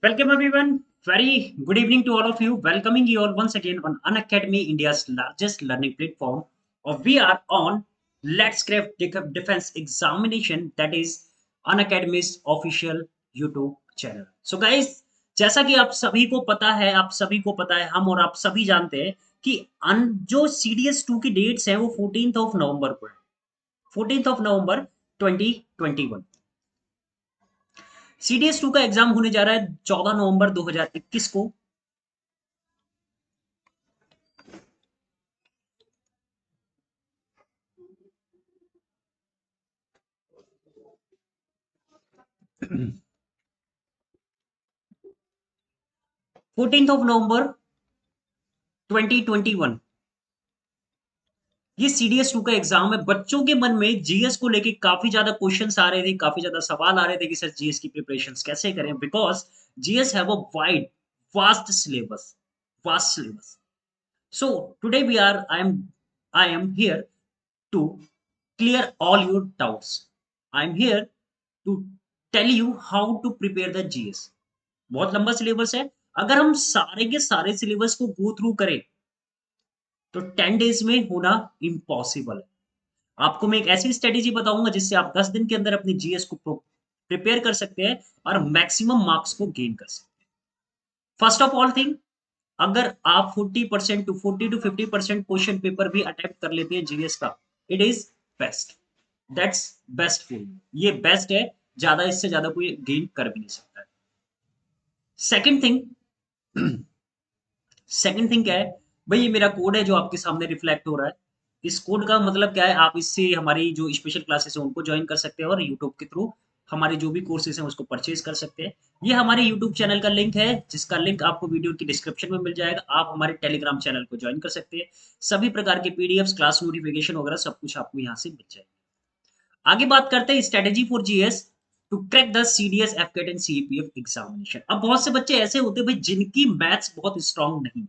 Welcome everyone. Very good evening to all of you. Welcoming you all once again on Unacademy, India's largest learning platform. We are on Let's Craft Defense Examination, that is Unacademy's official YouTube channel. So guys, जैसा कि आप सभी को पता है, हम और आप सभी जानते हैं कि जो CDS 2 की डेट्स हैं वो 14th ऑफ नवंबर को है। 14th of November 2021। CDS 2 का एग्जाम होने जा रहा है 14 नवंबर 2021 को। 14th ऑफ नवंबर 2021 ये CDS 2 का एग्जाम है। बच्चों के मन में जीएस को लेके काफी ज्यादा क्वेश्चंस आ रहे थे, काफी ज्यादा सवाल आ रहे थे कि सर जीएस की प्रिपरेशंस कैसे करें, because GS have a wide vast syllabus, vast syllabus. So today I am here to clear all your doubts. I am here to tell you how to prepare the GS। बहुत लंबा syllabus है। अगर हम सारे के सारे syllabus को go through करें तो 10 डेज में होना इम्पॉसिबल है। आपको मैं एक ऐसी स्ट्रेटेजी बताऊंगा जिससे आप 10 दिन के अंदर अपनी जीएस को प्रिपेयर कर सकते हैं और मैक्सिमम मार्क्स को गेन कर सकते हैं। फर्स्ट ऑफ ऑल थिंग, अगर आप 40% टू 50% क्वेश्चन पेपर भी अटेम्प्ट कर लेते हैं जीएस का, it is best. That's best for you. ये बेस्ट है, ज्यादा इससे ज्यादा कोई गेन कर भी नहीं सकता है। सेकंड थिंग सेकंड थिंग क्या है भाई, ये मेरा कोड है जो आपके सामने रिफ्लेक्ट हो रहा है। इस कोड का मतलब क्या है, आप इससे हमारी जो स्पेशल क्लासेस है उनको ज्वाइन कर सकते हैं और यूट्यूब के थ्रू हमारे जो भी कोर्सेज हैं उसको परचेज कर सकते हैं। ये हमारे यूट्यूब चैनल का लिंक है, जिसका लिंक आपको वीडियो की डिस्क्रिप्शन में मिल जाएगा। आप हमारे टेलीग्राम चैनल को ज्वाइन कर सकते हैं। सभी प्रकार के पीडीएफ, क्लास नोटिफिकेशन वगैरह सब कुछ आपको यहाँ से मिल जाएगा। आगे बात करते हैं strategy for GS to crack the CDS, AFCAT and CPF examination. अब बहुत से बच्चे ऐसे होते हैं भाई जिनकी मैथ्स बहुत स्ट्रांग नहीं है,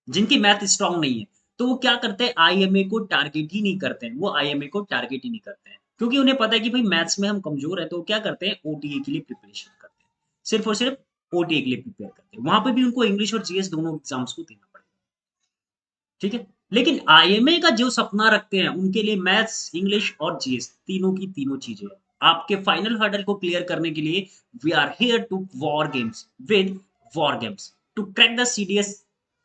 जिनकी मैथ स्ट्रांग नहीं है, तो वो क्या करते हैं, आईएमए को टारगेट ही नहीं करते हैं। वो आईएमए को टारगेट ही नहीं करते हैं क्योंकि उन्हें पता है कि भाई मैथ्स में हम कमजोर है। तो वो क्या करते हैं, ओटीए के लिए प्रिपरेशन करते हैं, सिर्फ और सिर्फ ओटीए के लिए प्रिपेयर करते हैं। वहां पे भी उनको इंग्लिश और जीएस दोनों एग्जाम्स को देना पड़ेगा, ठीक है। लेकिन आईएमए का जो सपना रखते हैं उनके लिए मैथ्स, इंग्लिश और जीएस तीनों की तीनों चीजें हैं। आपके फाइनल हर्डल को क्लियर करने के लिए we are here to war games with war games to crack the CDS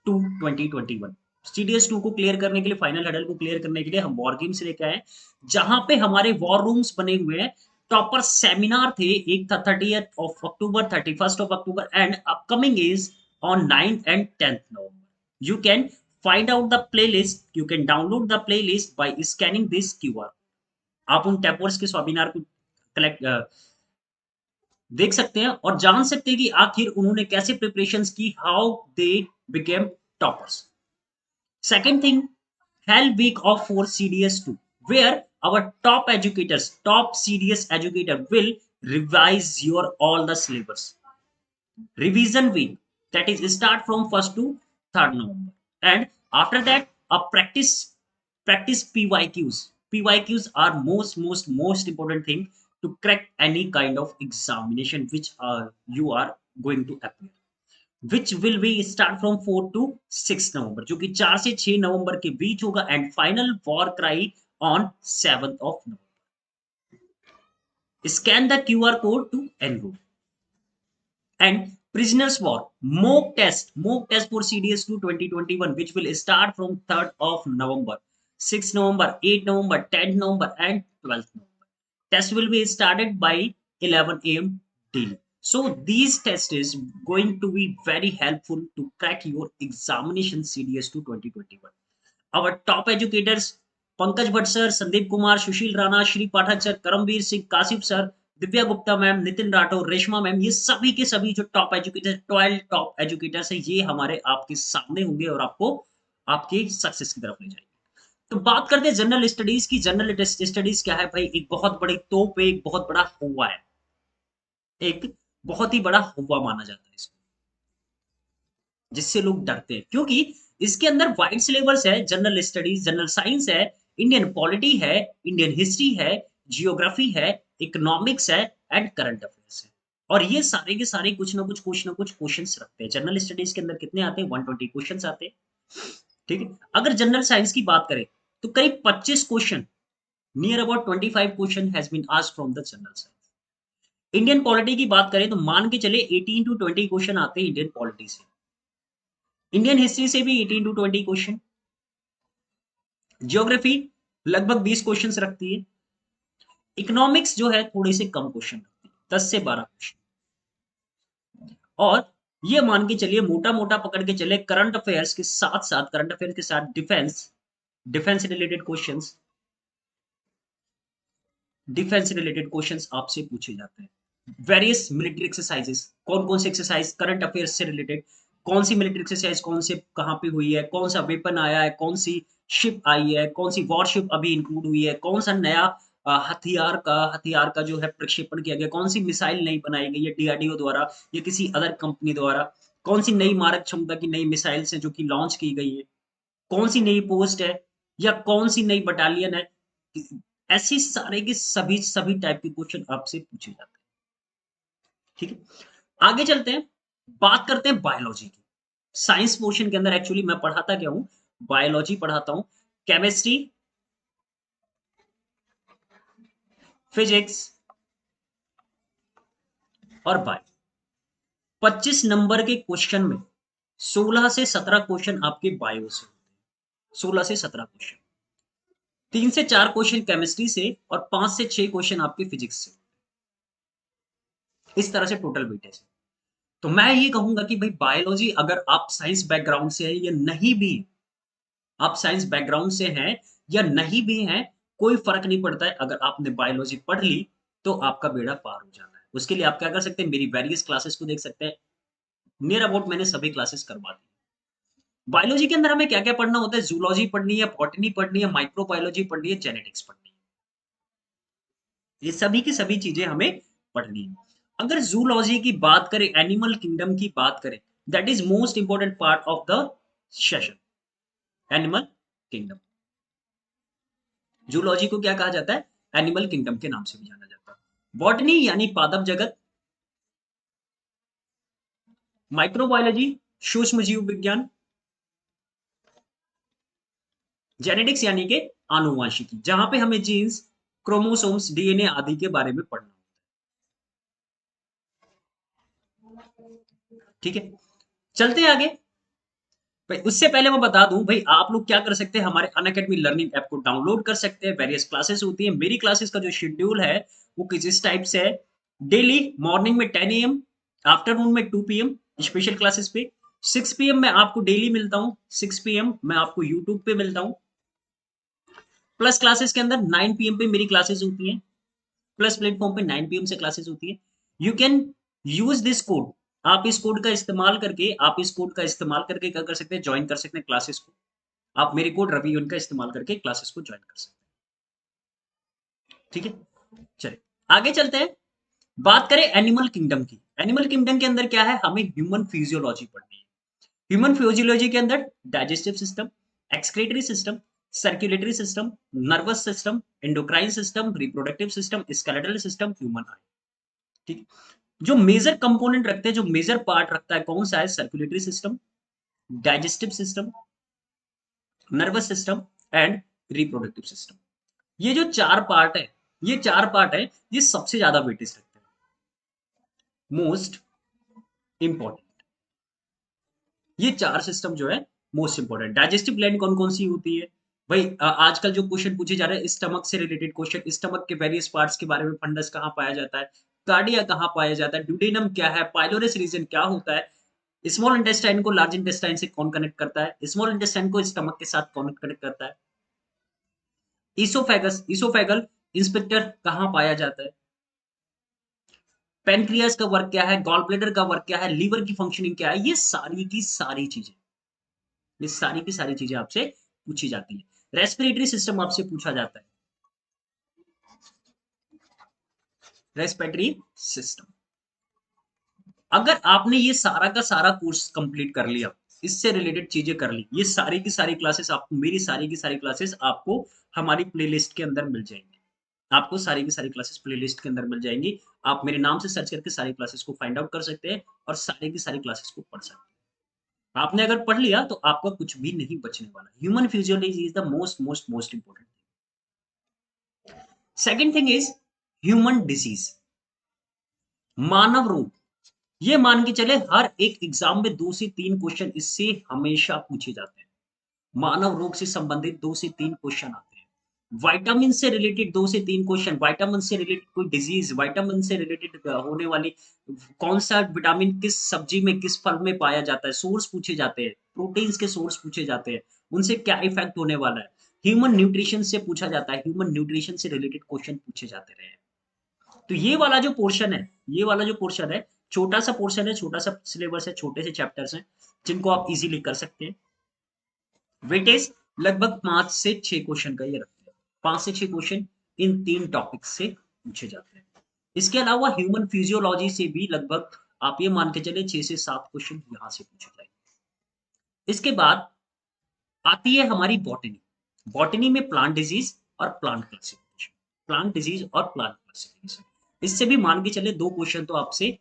2 2021। CDS 2 को क्लियर करने के लिए, फाइनल हर्डल को क्लियर करने के लिए हम वॉर गेम्स लेके आए, जहां पे हमारे वॉर रूम्स बने हुए हैं। टॉपर सेमिनार थे, एक था 30th of October, 31st of October, and upcoming is on 9th and 10th November। You can find out the playlist, you can download the playlist by scanning this QR। आप उन tapers के webinar को collect देख सकते हैं और जान सकते हैं कि आखिर उन्होंने कैसे प्रिपरेशंस की, how they became toppers. Second thing, Hell Week of for CDS2, where our top educators, top CDS educator will revise your all the syllabus. Revision week, that is start from 1st to 3rd November, and after that a practice PYQs. PYQs are most important thing to crack any kind of examination which you are going to appear, which will be start from 4 to 6 November, जो कि 4 से 6 नवंबर के बीच होगा, and final war cry on 7 November. Scan the QR code to enroll. And prisoners war mock test for CDS2 2021, which will start from 3rd of November, 6th November, 8th November, 10th November, and 12th November. Test will be started by 11 a.m. daily. So these tests is going to be very helpful to crack your examination CDS2 2021। Our top educators Pankaj Bhatt sir, Sandeep Kumar, Sushil Rana, Shri Pathak sir, Karamveer Singh, Kashif sir, Divya Gupta ma'am, Nitin Rathore, Reshma ma'am, ये सभी के सभी जो top educator, 12 top educators है, ये हमारे आपके सामने होंगे और आपको आपकी सक्सेस की तरफ ले जाएंगे। तो बात करते हैं जनरल स्टडीज की। जनरल स्टडीज क्या है भाई, एक बहुत बड़ी तोप है, एक बहुत बड़ा हुआ है, एक बहुत ही बड़ा हुआ माना जाता है इसको, जिससे लोग डरते हैं क्योंकि इसके अंदर वाइड सिलेबस है। जनरल स्टडीज, जनरल साइंस है, इंडियन पॉलिटी है, इंडियन हिस्ट्री है, जियोग्राफी है, इकोनॉमिक्स है, एंड करंट अफेयर्स है। और ये सारे के सारे कुछ ना कुछ क्वेश्चंस रखते हैं। जनरल स्टडीज के अंदर कितने आते हैं? 120 क्वेश्चंस आते हैं। ठीक है। अगर जनरल साइंस की बात करें तो करीब 25 question, near about 25 question has been asked from the general science. Indian polity की बात करें तो मान के चले 18 टू 20 क्वेश्चन आते हैं इंडियन पॉलिटी से। इंडियन हिस्ट्री से भी 18 टू 20 क्वेश्चन। ज्योग्राफी लगभग 20 क्वेश्चंस रखती है। इकोनॉमिक्स जो है थोड़े से कम क्वेश्चन रखती है, 10 से 12 क्वेश्चन। और ये मान के चलिए, मोटा मोटा पकड़ के चले, करंट अफेयर्स के साथ साथ, करंट अफेयर्स के साथ defence, defence related questions, defence related questions आपसे पूछे जाते हैं। वेरियस मिलिट्री एक्सरसाइजेस, कौन कौन से एक्सरसाइज करंट अफेयर्स से रिलेटेड, कौन सी मिलिट्री एक्सरसाइज कौन से कहाँ पे हुई है, कौन सा वेपन आया है, कौन सी शिप आई है, कौन सी वॉरशिप अभी इंक्लूड हुई है, कौन सा नया हथियार का जो है प्रक्षेपण किया गया, कौन सी मिसाइल नई बनाई गई है डीआरडीओ द्वारा या किसी अदर कंपनी द्वारा, कौन सी नई मारक क्षमता की नई मिसाइल्स है जो कि लॉन्च की गई है, कौन सी नई पोस्ट है या कौन सी नई बटालियन है। ऐसी सारे के सभी सभी टाइप के क्वेश्चन आपसे पूछे जाते हैं। ठीक है। आगे चलते हैं, बात करते हैं बायोलॉजी की। साइंस पोर्शन के अंदर एक्चुअली मैं पढ़ाता क्या हूं? बायोलॉजी पढ़ाता हूं। केमिस्ट्री, फिजिक्स और बायो। 25 नंबर के क्वेश्चन में 16 से 17 क्वेश्चन आपके बायो से होते हैं। 16 से 17 क्वेश्चन, 3 से 4 क्वेश्चन केमिस्ट्री से और 5 से 6 क्वेश्चन आपके फिजिक्स से। इस तरह से टोटल वेटेज है। तो मैं ये कहूंगा कि भाई बायोलॉजी, अगर आप साइंस बैकग्राउंड से हैं या नहीं भी, आप साइंस बैकग्राउंड से हैं या नहीं भी हैं, कोई फर्क नहीं पड़ता है। अगर आपने बायोलॉजी पढ़ ली तो आपका बेड़ा पार हो जाना है। उसके लिए आप क्या कर सकते हैं? मेरी वेरियस क्लासेस को देख सकते हैं। नियर अबाउट मैंने सभी क्लासेस करवा दी। बायोलॉजी के अंदर हमें क्या क्या पढ़ना होता है? जूलॉजी पढ़नी है, बॉटनी पढ़नी है, माइक्रोबायोलॉजी पढ़नी है, जेनेटिक्स पढ़नी है। ये सभी की सभी चीजें हमें पढ़नी है। अगर जूलॉजी की बात करें, एनिमल किंगडम की बात करें, that is most important part of the session. Animal kingdom, zoology को क्या कहा जाता है? एनिमल किंगडम के नाम से भी जाना जाता है। बॉटनी यानी पादप जगत, माइक्रोबायोलॉजी सूक्ष्म जीव विज्ञान, जेनेटिक्स यानी कि आनुवांशिकी, जहां पे हमें जीन्स, क्रोमोसोम्स, डीएनए आदि के बारे में पढ़ना। ठीक है, चलते हैं आगे। भाई उससे पहले मैं बता दूं, भाई आप लोग क्या कर सकते हैं, हमारे अनअकैडमी लर्निंग ऐप को डाउनलोड कर सकते हैं। वेरियस क्लासेस होती है। मेरी क्लासेस का जो शेड्यूल है वो किस इस टाइप से है। डेली मॉर्निंग में 10 AM, आफ्टरनून में 2 PM स्पेशल क्लासेस पे, 6 PM मैं आपको डेली मिलता हूँ। 6 PM मैं आपको यूट्यूब पे मिलता हूँ। प्लस क्लासेस के अंदर 9 PM पे मेरी क्लासेस होती हैं। प्लस प्लेटफॉर्म पे 9 PM से क्लासेस होती है। You can use this code. आप इस कोड का इस्तेमाल करके, क्या कर सकते हैं? ज्वाइन कर सकते हैं क्लासेस को। आप मेरे कोड रवि का इस्तेमाल करके क्लासेस को ज्वाइन कर सकते हैं। ठीक है, चलिए आगे चलते हैं। बात करें एनिमल किंगडम की। एनिमल किंगडम के अंदर क्या है? हमें ह्यूमन फिजियोलॉजी पढ़नी है। ह्यूमन फिजियोलॉजी के अंदर digestive system, excretory system, circulatory system, nervous system, endocrine system, reproductive system, skeletal system, human आई। ठीक। जो मेजर कंपोनेंट रखते हैं, जो मेजर पार्ट रखता है, कौन सा है? Circulatory system, digestive system, nervous system and reproductive system. ये जो चार पार्ट है, ये सबसे ज्यादा वेटेज रखते हैं, मोस्ट इंपॉर्टेंट। ये चार सिस्टम जो है मोस्ट इंपॉर्टेंट। डाइजेस्टिव ग्लैंड कौन कौन सी होती है? भाई आजकल जो क्वेश्चन पूछे जा रहे हैं स्टमक से रिलेटेड क्वेश्चन, स्टमक के वेरियस पार्ट्स के बारे में, फंडस कहाँ पाया जाता है, कार्डिया कहाँ पाया जाता है, ड्यूडेनम क्या है, पाइलोरस रीजन क्या होता है, स्मॉल इंटेस्टाइन को लार्ज इंटेस्टाइन से कौन कनेक्ट करता है, स्मॉल इंटेस्टाइन को स्टमक के साथ कौन कनेक्ट करता है, इसोफेगल इंस्पेक्टर कहाँ पाया जाता है, पेनक्रियास का वर्क क्या है, गॉल ब्लेडर का वर्क क्या है, लीवर की फंक्शनिंग क्या है, ये सारी की सारी चीजें, ये सारी की सारी चीजें आपसे पूछी जाती है। रेस्पिरेटरी सिस्टम आपसे पूछा जाता है, रेस्पिरेटरी सिस्टम। अगर आपने ये सारा का सारा कोर्स कंप्लीट कर लिया, इससे रिलेटेड चीजें कर ली, ये सारी की सारी क्लासेस आपको, मेरी सारी की सारी क्लासेस आपको हमारी प्लेलिस्ट के अंदर मिल जाएंगी। आपको सारी की सारी क्लासेस प्लेलिस्ट के अंदर मिल जाएंगी। आप मेरे नाम से सर्च करके सारी क्लासेस को फाइंड आउट कर सकते हैं और सारी की सारी क्लासेस को पढ़ सकते हैं। आपने अगर पढ़ लिया तो आपका कुछ भी नहीं बचने वाला। Human physiology is the most most most important. Second thing is human disease, मानव रोग। ये मान के चले हर एक एग्जाम में 2 से 3 क्वेश्चन इससे हमेशा पूछे जाते हैं। मानव रोग से संबंधित 2 से 3 क्वेश्चन आते हैं। विटामिन से रिलेटेड 2 से 3 क्वेश्चन, विटामिन से रिलेटेड कोई डिजीज, विटामिन से रिलेटेड होने वाली कौन सा विटामिन किस सब्जी में, किस फल में पाया जाता है, सोर्स पूछे जाते हैं, प्रोटीन्स के सोर्स पूछे जाते हैं, उनसे क्या इफेक्ट होने वाला है। ह्यूमन न्यूट्रिशन से पूछा जाता है, ह्यूमन न्यूट्रिशन से रिलेटेड क्वेश्चन पूछे जाते रहे। तो ये वाला जो पोर्शन है, ये वाला जो पोर्शन है, छोटा सा पोर्शन है, छोटा सा सिलेबस है, छोटे से चैप्टर्स हैं जिनको आप इजीली कर सकते हैं। वेटेज लगभग 5 से 6 क्वेश्चन का ये रखते हैं। 5 से 6 क्वेश्चन इन 3 टॉपिक से पूछे जाते हैं। इसके अलावा ह्यूमन फिजियोलॉजी से भी लगभग आप ये मान के चले 6 से 7 क्वेश्चन यहां से पूछे जाएंगे। इसके बाद आती है हमारी बॉटनी। बॉटनी में प्लांट डिजीज और प्लांट क्लासिफिकेशन, प्लांट डिजीज और प्लांट क्लासिफिकेशन। इससे भी मान के चले 2 क्वेश्चन तो आपसे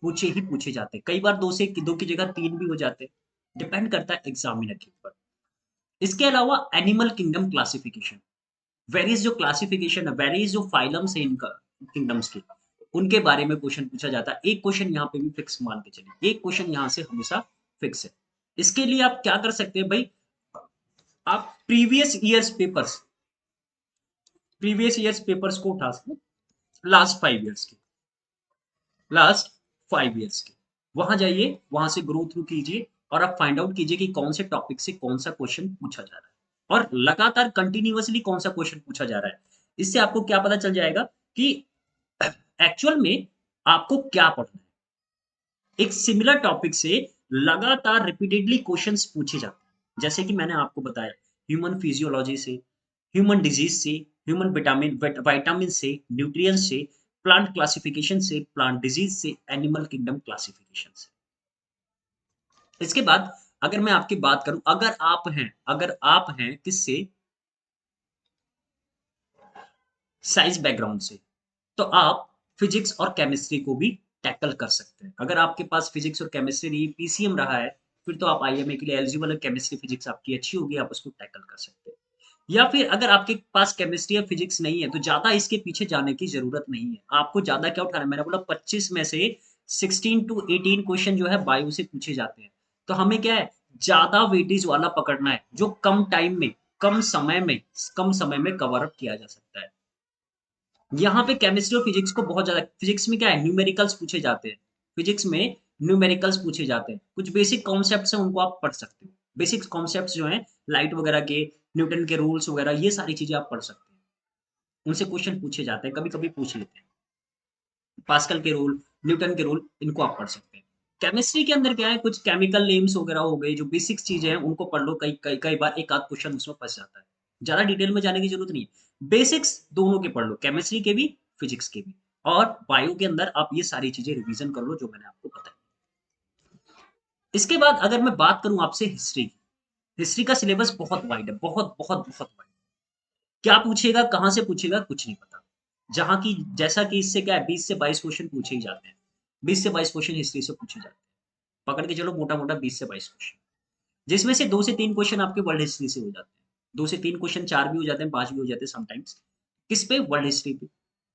पूछे ही पूछे जाते हैं। कई बार 2 की जगह 3 भी हो जाते हैं, डिपेंड करता है एग्जामिनर के ऊपर। इसके अलावा एनिमल किंगडम क्लासिफिकेशन, वेरियस जो क्लासिफिकेशन है, वेरियस जो फाइलम्स है इनका किंगडम्स के, उनके बारे में क्वेश्चन पूछा जाता है। एक क्वेश्चन यहाँ पे भी फिक्स मान के चलिए, एक क्वेश्चन यहाँ से हमेशा फिक्स है। इसके लिए आप क्या कर सकते हैं भाई, आप प्रीवियस ईयर्स पेपर्स को उठा सकते, लास्ट 5 ईयर्स के, लास्ट 5 ईयर्स के, वहां जाइए, वहां से ग्रो थ्रू कीजिए और आप फाइंड आउट कीजिए कि कौन से टॉपिक से कौन सा क्वेश्चन पूछा जा रहा है और लगातार कंटिन्यूअसली कौन सा क्वेश्चन पूछा जा रहा है। इससे आपको क्या पता चल जाएगा कि एक्चुअल में आपको क्या पढ़ना है। एक सिमिलर टॉपिक से लगातार रिपीटेडली क्वेश्चंस पूछे जाते हैं, जैसे कि मैंने आपको बताया ह्यूमन फिजियोलॉजी से, ह्यूमन डिजीज से, ह्यूमन विटामिन विटामिन से, न्यूट्रिएंट से, प्लांट क्लासिफिकेशन से, प्लांट डिजीज से, एनिमल किंगडम क्लासिफिकेशन से। इसके बाद अगर मैं आपकी बात करूं, अगर आप हैं किससे, साइंस बैकग्राउंड से, तो आप फिजिक्स और केमिस्ट्री को भी टैकल कर सकते हैं। अगर आपके पास फिजिक्स और केमिस्ट्री नहीं, पीसीएम रहा है, फिर तो आप आईएमए के लिए एलिजिबल है। केमिस्ट्री फिजिक्स आपकी अच्छी होगी, आप उसको टैकल कर सकते हैं। या फिर अगर आपके पास केमिस्ट्री या फिजिक्स नहीं है तो ज्यादा इसके पीछे जाने की जरूरत नहीं है। आपको ज्यादा क्या उठाना है, मैंने बोला 25 में से 16 टू 18 क्वेश्चन जो है बायो से पूछे जाते हैं। तो हमें क्या है, ज्यादा वेटेज वाला पकड़ना है जो कम टाइम में, कम समय में कवर अप किया जा सकता है। यहाँ पे केमिस्ट्री और फिजिक्स को बहुत ज्यादा, फिजिक्स में क्या है, न्यूमेरिकल्स पूछे जाते हैं। फिजिक्स में न्यूमेरिकल्स पूछे जाते हैं, कुछ बेसिक कॉन्सेप्ट्स हैं उनको आप पढ़ सकते हो। बेसिक कॉन्सेप्ट्स जो हैं लाइट वगैरह के, न्यूटन के रूल्स वगैरह, ये सारी चीजें आप पढ़ सकते हैं। उनसे क्वेश्चन पूछे जाते हैं, कभी कभी पूछ लेते हैं। पास्कल के रूल, न्यूटन के रूल, इनको आप पढ़ सकते हैं। केमिस्ट्री के अंदर क्या है, कुछ केमिकल नेम्स वगैरह हो गए, जो बेसिक्स चीजें हैं उनको पढ़ लो। कई कई कई बार एक आध क्वेश्चन उसमें फंस जाता है, ज्यादा डिटेल में जाने की जरूरत नहीं है। बेसिक्स दोनों के पढ़ लो, केमिस्ट्री के भी, फिजिक्स के भी। और बायो के अंदर आप ये सारी चीजें रिवीजन कर लो जो मैंने आपको बताई। इसके बाद अगर मैं बात करूं आपसे हिस्ट्री की, हिस्ट्री का सिलेबस बहुत वाइड है, बहुत बहुत बहुत वाइड। क्या पूछेगा, कहां से पूछेगा, कुछ नहीं पता। जहां की जैसा कि इससे क्या है, 20 से 22 क्वेश्चन पूछे ही जाते हैं। 20 से 22 क्वेश्चन हिस्ट्री से पूछे जाते हैं, पकड़ के चलो मोटा मोटा 20 से 22 क्वेश्चन, जिसमें से 2 से 3 क्वेश्चन आपके वर्ल्ड हिस्ट्री से हो जाते हैं। 2 से 3 क्वेश्चन 4 भी हो जाते हैं, 5 भी हो जाते हैं समटाइम्स। किस पे, वर्ल्ड हिस्ट्री पे।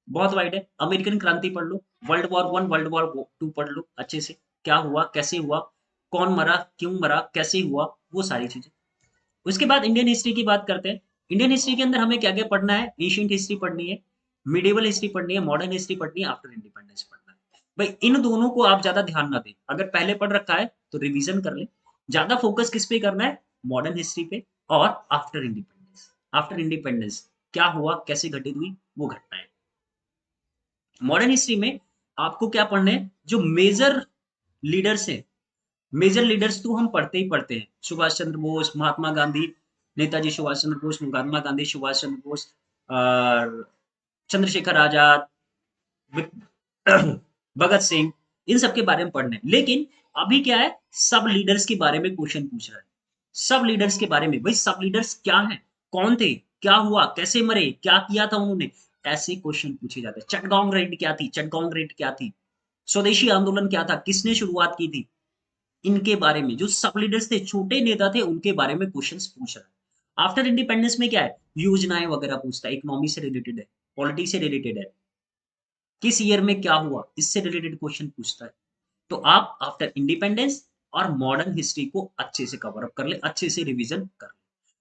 बहुत वाइड है। अमेरिकन क्रांति पढ़ लो, वर्ल्ड वॉर 1, वर्ल्ड वॉर 2 पढ़ लो अच्छे से, क्या हुआ, कैसे हुआ, कौन मरा, क्यों मरा, कैसे हुआ, वो सारी चीजें। उसके बाद इंडियन हिस्ट्री की बात करते हैं। इंडियन हिस्ट्री के अंदर हमें क्या-क्या पढ़ना है, एशियंट हिस्ट्री पढ़नी है, मिडिवल हिस्ट्री पढ़नी है, मॉडर्न हिस्ट्री पढ़नी है, आफ्टर इंडिपेंडेंस पढ़ना है। भाई इन दोनों को आप ज्यादा ध्यान ना दें, अगर पहले पढ़ रखा है तो रिवीजन कर लें। ज्यादा फोकस किस पे करना है, मॉडर्न हिस्ट्री पे और आफ्टर इंडिपेंडेंस। आफ्टर इंडिपेंडेंस क्या हुआ, कैसे घटित हुई, वो घटना है। मॉडर्न हिस्ट्री में आपको क्या पढ़ना है, जो मेजर लीडर्स हैं, मेजर लीडर्स तो हम पढ़ते ही पढ़ते हैं, सुभाष चंद्र बोस, महात्मा गांधी, नेताजी सुभाष चंद्र बोस, महात्मा गांधी, सुभाष चंद्र बोस और चंद्रशेखर आजाद, भगत सिंह, इन सब के बारे में पढ़ना है। लेकिन अभी क्या है, सब लीडर्स के बारे में क्वेश्चन पूछ रहा है। सब लीडर्स के बारे में, भाई सब लीडर्स क्या हैं, कौन थे, क्या हुआ, कैसे मरे, क्या किया था उन्होंने, ऐसे क्वेश्चन पूछे जाते हैं। चटगांव रेड क्या थी? चटगांव रेड क्या थी? स्वदेशी आंदोलन क्या था? किसने शुरुआत की थी? इनके बारे में जो सब लीडर्स थे, छोटे नेता थे, उनके बारे में क्वेश्चंस पूछ रहा है। आफ्टर इंडिपेंडेंस में क्या है? योजनाएं वगैरह पूछता है, इकोनॉमी से रिलेटेड है, पॉलिटिक्स से रिलेटेड है, किस ईयर में क्या हुआ, इससे रिलेटेड क्वेश्चन पूछता है। तो आप आफ्टर इंडिपेंडेंस और मॉडर्न हिस्ट्री को अच्छे से कवर अप कर ले, अच्छे से रिवीजन कर ले।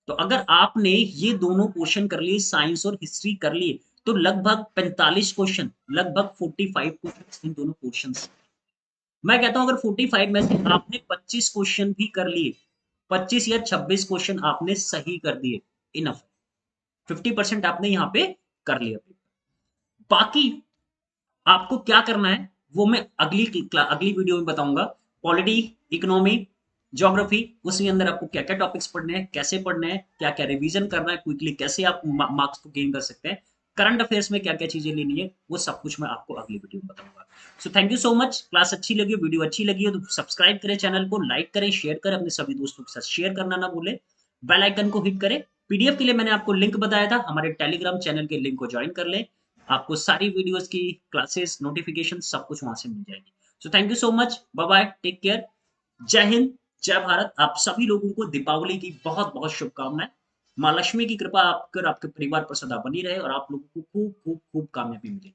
तो अगर आपने ये दोनों क्वेश्चन कर लिए, साइंस और हिस्ट्री कर लिए, तो लगभग 45 क्वेश्चन, लगभग 45 क्वेश्चन इन दोनों क्वेश्चन। मैं कहता हूं अगर 45 में से आपने 25 क्वेश्चन भी कर लिए, 25 या 26 क्वेश्चन आपने सही कर दिए, इनफ। 50% आपने यहाँ पे कर लिया। बाकी आपको क्या करना है वो मैं अगली वीडियो में बताऊंगा। पॉलिटी, इकोनॉमी, ज्योग्राफी, उसी अंदर आपको क्या क्या टॉपिक्स पढ़ने हैं, कैसे पढ़ने हैं, क्या क्या रिवीजन करना है क्विकली, कैसे आप मार्क्स को गेन कर सकते हैं, करंट अफेयर्स में क्या क्या चीजें लेनी है, वो सब कुछ मैं आपको अगली वीडियो में बताऊंगा। सो thank you so much. Class अच्छी लगी हो, वीडियो अच्छी लगी हो तो सब्सक्राइब करें चैनल को, लाइक करें, शेयर करें, अपने सभी दोस्तों के साथ शेयर करना ना भूलें, बेल आइकन को हिट करें। पीडीएफ के लिए मैंने आपको लिंक बताया था, हमारे टेलीग्राम चैनल के लिंक को ज्वाइन कर लें। आपको सारी वीडियोस की क्लासेस नोटिफिकेशन सब कुछ वहां से मिल जाएगी। So thank you so much, bye bye, take care, जय हिंद, जय भारत। आप सभी लोगों को दीपावली की बहुत बहुत शुभकामनाएं। माँ लक्ष्मी की कृपा आपकर आपके परिवार पर सदा बनी रहे और आप लोगों को खूब खूब खूब कामयाबी मिले।